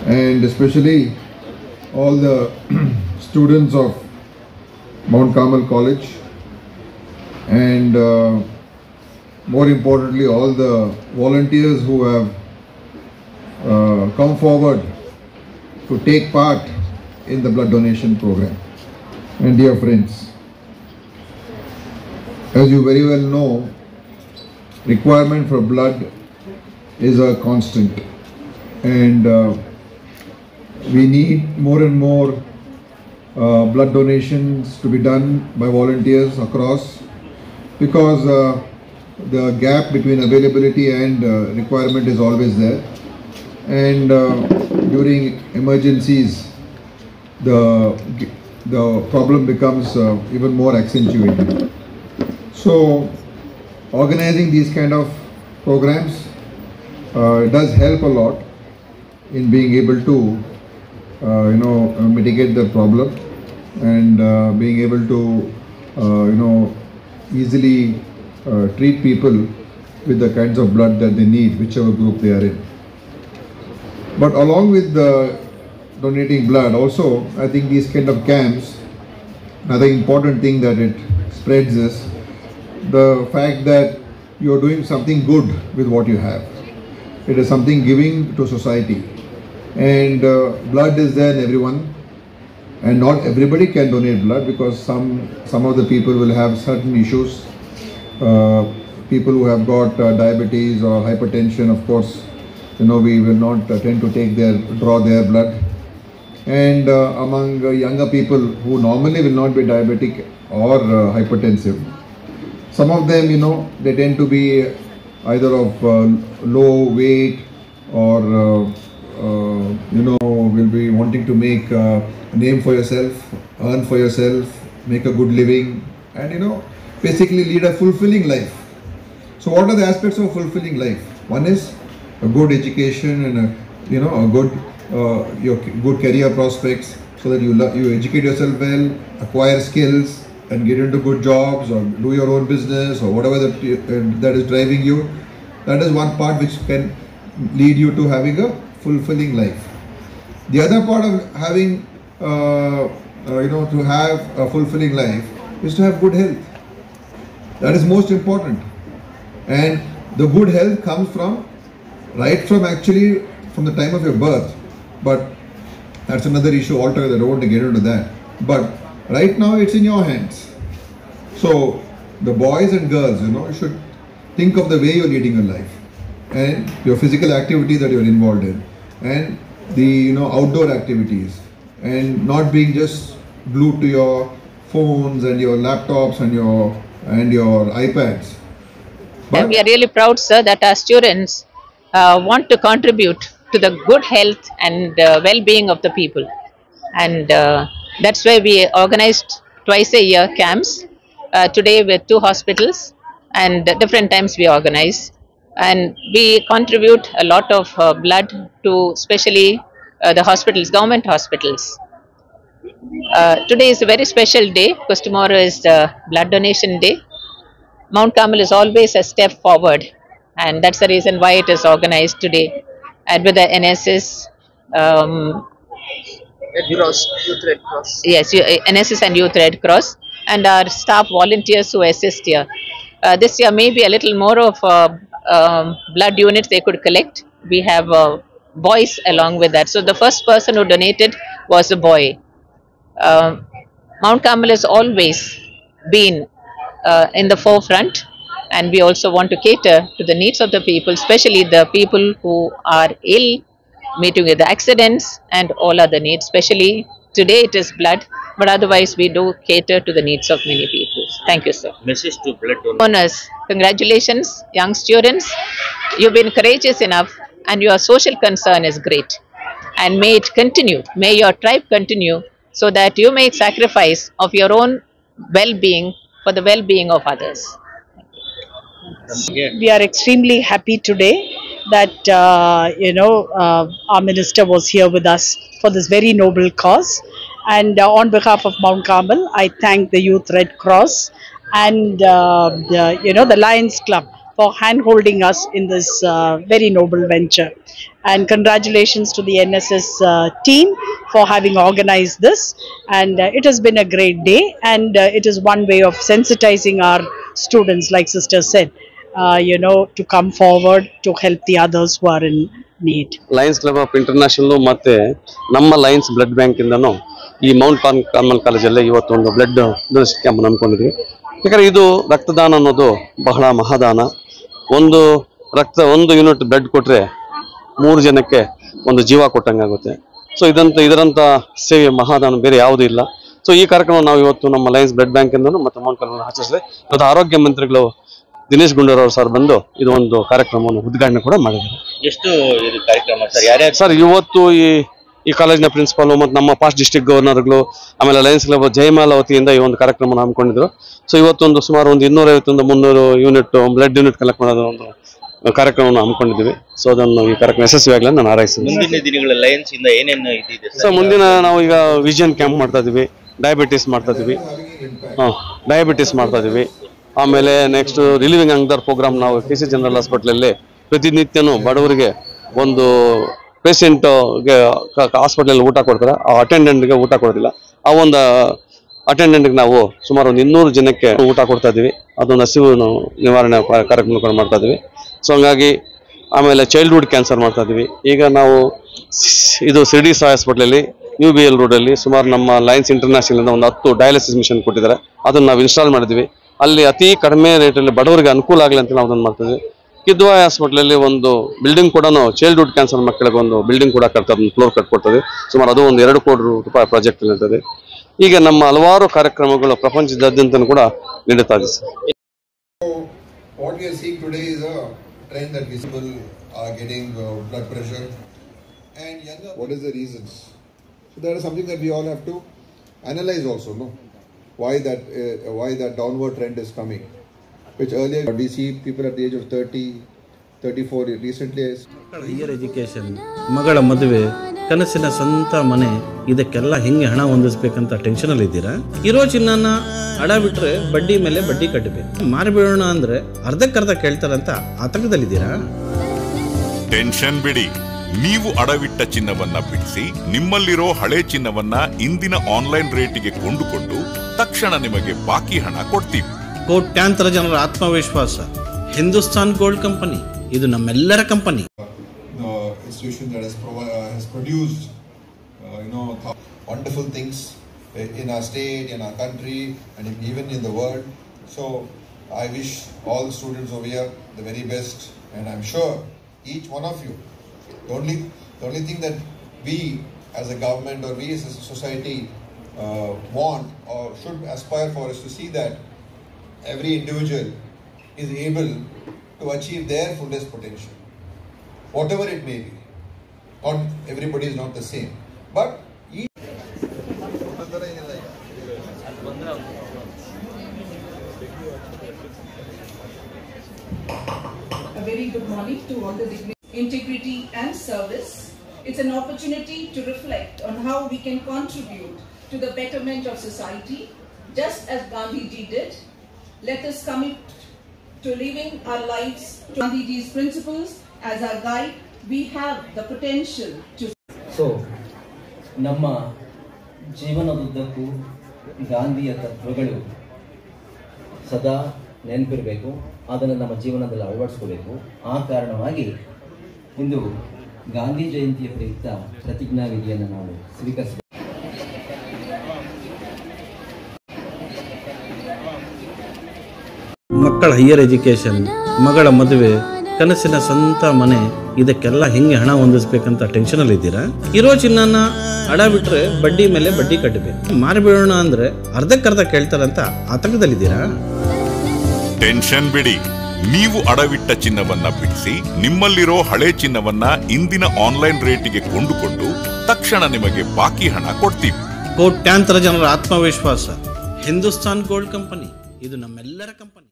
and especially all the students of Mount Carmel College, and more importantly all the volunteers who have come forward to take part in the blood donation program. And dear friends, as you very well know, requirement for blood is a constant, and we need more and more blood donations to be done by volunteers across, because the gap between availability and requirement is always there, and during emergencies the problem becomes even more accentuated. So organizing these kind of programs does help a lot in being able to mitigate the problem, and being able to easily treat people with the kinds of blood that they need, whichever group they are in. But along with donating blood, also I think these kind of camps, another important thing that it spreads is the fact that you are doing something good with what you have. It is something giving to society, and blood is there in everyone, and not everybody can donate blood, because some of the people will have certain issues. People who have got diabetes or hypertension, of course, we will not tend to draw their blood. And among younger people who normally will not be diabetic or hypertensive, some of them, they tend to be either of low weight, or will be wanting to make a name for yourself, earn for yourself, make a good living, and basically lead a fulfilling life. So what are the aspects of fulfilling life? One is a good education and a good your good career prospects, so that you educate yourself well, acquire skills, and get into good jobs, or do your own business, or whatever that is driving you. That is one part which can lead you to having a fulfilling life. The other part of having to have a fulfilling life is to have good health. That is most important, and the good health comes from from the time of your birth, but that's another issue altogether. I don't want to get into that, but right now it's in your hands. So the boys and girls, you should think of the way you're leading your life, and your physical activity that you're involved in, and the outdoor activities, and not being just glued to your phones and your laptops and your iPads. And we are really proud, sir, that our students want to contribute to the good health and well-being of the people. And that's why we organized twice a year camps, today with 2 hospitals, and different times we organize. And we contribute a lot of blood to especially the hospitals, government hospitals. Today is a very special day because tomorrow is the blood donation day. Mount Carmel is always a step forward, and that's the reason why it is organized today. And with the NSS, Red Cross, Youth Red Cross. yes, NSS and Youth Red Cross, and our staff volunteers who assist here. This year, maybe a little more of blood units they could collect. We have boys along with that. So the first person who donated was a boy. Um Mount Carmel has always been in the forefront, and we also want to cater to the needs of the people, especially the people who are ill, meeting with the accidents and all other needs. Especially today it is blood, but otherwise we do cater to the needs of many people. Thank you, sir. Message to blood donors. Honors, congratulations, young students. You've been courageous enough, and your social concern is great. And may it continue. May your tribe continue, so that you make sacrifice of your own well-being for the well-being of others. Again. We are extremely happy today that our minister was here with us for this very noble cause, and on behalf of Mount Carmel, I thank the Youth Red Cross and the Lions Club for hand-holding us in this very noble venture. And congratulations to the NSS team for having organized this. And it has been a great day, and it is one way of sensitizing our students, like Sister said, to come forward to help the others who are in need. Lions club of international ಮತ್ತೆ ನಮ್ಮ Lions blood bank ಇಂದನೂ ಈ Mount Carmel ಕಾಲೇಜಲ್ಲಿ ಇವತ್ತು ಒಂದು blood donation camp ನಂಬ್ಕೊಂಡಿದ್ವಿ. ಯಾಕಂದ್ರೆ ಇದು ರಕ್ತದಾನ ಅನ್ನೋದು ಬಹಳ ಮಹಾದಾನ. ಒಂದು ಯೂನಿಟ್ ಬ್ಲಡ್ ಕೊಟ್ರೆ 3 ಜನಕ್ಕೆ ಒಂದು ಜೀವ ಕೊಟ್ಟಂಗಾಗುತ್ತೆ. ಸೊ ಇದರಂತ ಸೇವೆ ಮಹಾದಾನ ಬೇರೆ ಯಾವುದೂ ಇಲ್ಲ. ಸೊ ಈ ಕಾರ್ಯಕ್ರಮ ನಾವು ಇವತ್ತು ನಮ್ಮ ಲಯನ್ಸ್ ಬ್ಲಡ್ ಬ್ಯಾಂಕ್ ಇಂದನೂ ಮತ್ತು ಮೌಂಟ್ ಕಾರ್ಮಲ್ ಆಚರಿಸಿದೆ. ಇವತ್ತು ಆರೋಗ್ಯ ಮಂತ್ರಿಗಳು ದಿನೇಶ್ ಗುಂಡೂರಾವ್ ಸರ್ ಬಂದು ಇದು ಒಂದು ಕಾರ್ಯಕ್ರಮವನ್ನು ಉದ್ಘಾಟನೆ ಕೂಡ ಮಾಡಿದ್ದಾರೆ. ಎಷ್ಟು ಇದು ಕಾರ್ಯಕ್ರಮ ಸರ್? ಯಾರ್ಯಾರು ಸರ್ ಇವತ್ತು ಈ ಕಾಲೇಜಿನ ಪ್ರಿನ್ಸಿಪಾಲ್ ಮತ್ತು ನಮ್ಮ ಪಾಸ್ಟ್ ಡಿಸ್ಟ್ರಿಕ್ಟ್ ಗವರ್ನರ್ಗಳು, ಆಮೇಲೆ ಲಯನ್ಸ್ ಕ್ಲಬ್ ಜಯಮಾಲ ವತಿಯಿಂದ ಈ ಒಂದು ಕಾರ್ಯಕ್ರಮ ಹಮ್ಮಿಕೊಂಡಿದ್ರು. ಸೊ ಇವತ್ತೊಂದು ಸುಮಾರು ಒಂದು 250-300 ಯೂನಿಟ್ ಬ್ಲಡ್ ಯೂನಿಟ್ ಕಲೆಕ್ಟ್ ಮಾಡೋದು ಒಂದು ಕಾರ್ಯಕ್ರಮವನ್ನು ಹಮ್ಮಿಕೊಂಡಿದ್ದೀವಿ. ಸೊ ಅದನ್ನು ಈ ಕಾರ್ಯಕ್ರಮ ಯಶಸ್ವಿಯಾಗಲಿ ನಾನು ಹಾರೈಸ್ತೀನಿ. ಮುಂದಿನ ದಿನಗಳ ಲಯನ್ಸ್ ಇಂದ ಏನೇನು ಇದಿದೆ ಸೊ ಮುಂದಿನ ನಾವು ಈಗ ವಿಷನ್ ಕ್ಯಾಂಪ್ ಮಾಡ್ತಾ ಇದೀವಿ, ಡಯಾಬಿಟಿಸ್ ಮಾಡ್ತಾ ಇದೀವಿ. ಆಮೇಲೆ ನೆಕ್ಸ್ಟ್ ರಿಲೀವಿಂಗ್ ಅಂಗರ್ ಪ್ರೋಗ್ರಾಮ್ ನಾವು KC ಜನರಲ್ ಹಾಸ್ಪಿಟಲಲ್ಲಿ ಪ್ರತಿನಿತ್ಯನೂ ಬಡವರಿಗೆ ಒಂದು ಪೇಷಂಟ್ಗೆ ಹಾಸ್ಪಿಟಲ್ ಊಟ ಕೊಡ್ತಾರೆ, ಆ ಅಟೆಂಡೆಂಟ್ಗೆ ಊಟ ಕೊಡೋದಿಲ್ಲ. ಆ ಒಂದು ಅಟೆಂಡೆಂಟ್ಗೆ ನಾವು ಸುಮಾರು ಒಂದು 200 ಜನಕ್ಕೆ ಊಟ ಕೊಡ್ತಾ ಇದ್ದೀವಿ. ಅದೊಂದು ಹಸಿವು ನಿವಾರಣೆ ಕಾರ್ಯಕ್ರಮ ಕೂಡ ಮಾಡ್ತಾ ಇದ್ದೀವಿ. ಸೊ ಹಂಗಾಗಿ ಆಮೇಲೆ ಚೈಲ್ಡ್ಹುಡ್ ಕ್ಯಾನ್ಸರ್ ಮಾಡ್ತಾ ಇದ್ದೀವಿ. ಈಗ ನಾವು ಇದು ಶಿರ್ಡಿ ಸಾಯಿ ಹಾಸ್ಪಿಟಲಲ್ಲಿ ನ್ಯೂ BL ರೋಡಲ್ಲಿ ಸುಮಾರು ನಮ್ಮ ಲಯನ್ಸ್ ಇಂಟರ್ನ್ಯಾಷನಲ್ ಒಂದು 10 ಡಯಾಲಿಸಿಸ್ ಮಿಷನ್ ಕೊಟ್ಟಿದ್ದಾರೆ. ಅದನ್ನು ನಾವು ಇನ್ಸ್ಟಾಲ್ ಮಾಡಿದ್ವಿ. ಅಲ್ಲಿ ಅತಿ ಕಡಿಮೆ ರೇಟಲ್ಲಿ ಬಡವರಿಗೆ ಅನುಕೂಲ ಆಗಲಿ ಅಂತ ನಾವು ಅದನ್ನು ಮಾಡ್ತೀವಿ. ಕಿದ್ವಾಯಿ ಹಾಸ್ಪಿಟಲಲ್ಲಿ ಒಂದು ಬಿಲ್ಡಿಂಗ್ ಕೂಡ ಚೈಲ್ಡ್ಹುಡ್ ಕ್ಯಾನ್ಸರ್ ಮಕ್ಕಳಿಗೆ ಒಂದು ಬಿಲ್ಡಿಂಗ್ ಕೂಡ ಕಟ್ತಾರೆ, ಫ್ಲೋರ್ ಕಟ್ಕೊಡ್ತದೆ. ಸುಮಾರು ಅದು ಒಂದು 2 ಕೋಟಿ ರೂಪಾಯಿ ಪ್ರಾಜೆಕ್ಟ್ ಇರ್ತದೆ. ಈಗ ನಮ್ಮ ಹಲವಾರು ಕಾರ್ಯಕ್ರಮಗಳು ಪ್ರಪಂಚದಾದ್ಯಂತ ಕೂಡ ನಡೀತಾ ಇದೆ. What we are seeing today is a trend that people are getting blood pressure and younger. What is the reasons? So that is something that we all have to analyze also, no? Why that downward trend is coming, which earlier we see people at the age of 30, 34 recently. Higher education, ಮಗಳ ಮದುವೆ, ಕನಸಿನ ಸ್ವಂತ ಮನೆ, ಇದಕ್ಕೆಲ್ಲ ಹೆಂಗೆ ಹಣ ಹೊಂದಿಸ್ಬೇಕಂತ ಟೆನ್ಷನಲ್ಲಿ ಇದ್ದೀರಾ? ಇರೋ ಚಿನ್ನನ ಅಡ ಬಿಟ್ರೆ ಬಡ್ಡಿ ಮೇಲೆ ಬಡ್ಡಿ ಕಟ್ಟಬೇಕು, ಮಾರಿಬಿಡೋಣ ಅಂದ್ರೆ ಅರ್ಧಕ್ಕರ್ಧ ಕೇಳ್ತಾರಂತ ಆತಂಕದಲ್ಲಿದ್ದೀರಾ? ಟೆನ್ಷನ್ ಬಿಡಿ, ನೀವು ಅಡವಿಟ್ಟ ಚಿನ್ನವನ್ನ ಬಿಡಿಸಿ ನಿಮ್ಮಲ್ಲಿರೋ ಹಳೆ ಚಿನ್ನವನ್ನ ಇಂದಿನ ಆನ್ಲೈನ್ ರೇಟಿಗೆ ಕೊಂಡುಕೊಂಡು ತಕ್ಷಣ ನಿಮಗೆ ಬಾಕಿ ಹಣ ಕೊಡ್ತೀವಿ. ಕೋಟ್ಯಾಂತರ ಜನರ ಆತ್ಮವಿಶ್ವಾಸ ಹಿಂದೂಸ್ತಾನ್ ಗೋಲ್ಡ್ ಕಂಪನಿ, ಇದು ನಮ್ಮೆಲ್ಲರ company. The institution that has produced wonderful things in our state, in our country, and even in the world. So I wish all the students over here the very best, and I'm sure each one of you, the only thing that we as a government or we as a society want or should aspire for is to see that every individual is able to achieve their fullest potential, whatever it may be. Not everybody is not the same, but a very good morning to all the dignitaries. Integrity and service. It's an opportunity to reflect on how we can contribute to the betterment of society, just as Gandhiji did. Let us commit to living our lives to Gandhiji's principles as our guide. We have the potential to. So, ನಮ್ಮ ಜೀವನದುದ್ದಕ್ಕೂ ಗಾಂಧಿಯ ತತ್ವಗಳು ಸದಾ ನೆನಪಿರಬೇಕು, ಅದನ್ನು ನಮ್ಮ ಜೀವನದಲ್ಲಿ ಅಳವಡಿಸ್ಕೋಬೇಕು. ಆ ಕಾರಣವಾಗಿ ಇಂದು ಗಾಂಧಿ ಜಯಂತಿಯ ಪ್ರಯುಕ್ತ ಪ್ರತಿಜ್ಞಾ ವಿಧಿಯನ್ನು ನಾವು ಸ್ವೀಕರಿಸಬೇಕು. ಮಕ್ಕಳ ಹೈಯರ್ ಎಜುಕೇಷನ್, ಮಗಳ ಮದುವೆ, ಕನಸಿನ ಸ್ವಂತ ಮನೆ, ಇದಕ್ಕೆಲ್ಲ ಹೆಂಗೆ ಹಣ ಹೊಂದಿಸ್ಬೇಕಂತ ಟೆನ್ಷನಲ್ಲಿ ಇದ್ದೀರಾ? ಇರೋ ಚಿನ್ನನ ಅಡ ಬಿಟ್ರೆ ಬಡ್ಡಿ ಮೇಲೆ ಬಡ್ಡಿ ಕಟ್ಟಬೇಕು, ಮಾರಿಬಿಡೋಣ ಅಂದ್ರೆ ಅರ್ಧಕ್ಕರ್ಧ ಕೇಳ್ತಾರಂತ ಆತಂಕದಲ್ಲಿದ್ದೀರಾ? ಟೆನ್ಷನ್ ಬಿಡಿ, ನೀವು ಅಡವಿಟ್ಟ ಚಿನ್ನವನ್ನ ಬಿಡಿಸಿ ನಿಮ್ಮಲ್ಲಿರೋ ಹಳೆ ಚಿನ್ನವನ್ನ ಇಂದಿನ ಆನ್ಲೈನ್ ರೇಟಿಗೆ ಕೊಂಡುಕೊಂಡು ತಕ್ಷಣ ನಿಮಗೆ ಬಾಕಿ ಹಣ ಕೊಡ್ತೀವಿ. ಕೋಟ್ಯಾಂತರ ಜನರ ಆತ್ಮವಿಶ್ವಾಸ ಹಿಂದೂಸ್ತಾನ್ ಗೋಲ್ಡ್ ಕಂಪನಿ, ಇದು ನಮ್ಮೆಲ್ಲರ ಕಂಪನಿ.